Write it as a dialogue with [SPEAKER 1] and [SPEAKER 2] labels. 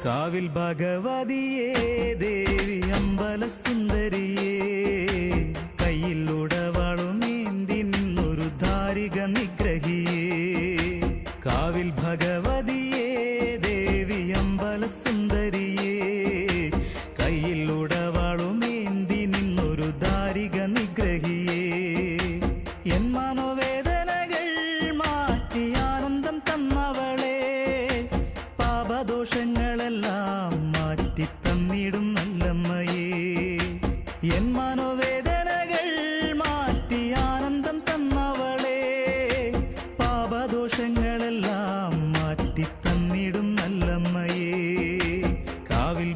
[SPEAKER 1] കാവിൽ ഭഗവതിയേ ദേവി അമ്പലസുന്ദരിയേ കയ്യിൽ ഉടവാളുമേന്തി നിന്നൊരു ധാരിക നിഗ്രഹിയേ കാവിൽ ഭഗവതിയേ ദേവി അമ്പലസുന്ദരിയേ കയ്യിൽ ഉടവാളുമേന്തി നിന്നൊരു ധാരിക നിഗ്രഹിയേ എൻ മനോവേദനകൾ മാറ്റി ആനന്ദം തന്നവളെ പാപദോഷങ്ങളെല്ലാം മാറ്റി തന്നിടും നല്ലമ്മയേ എൻ മനോവേദനകൾ മാറ്റി ആനന്ദം തന്നവളെ പാപദോഷങ്ങളെല്ലാം മാറ്റി തന്നിടും നല്ലമ്മയേ കാവിൽ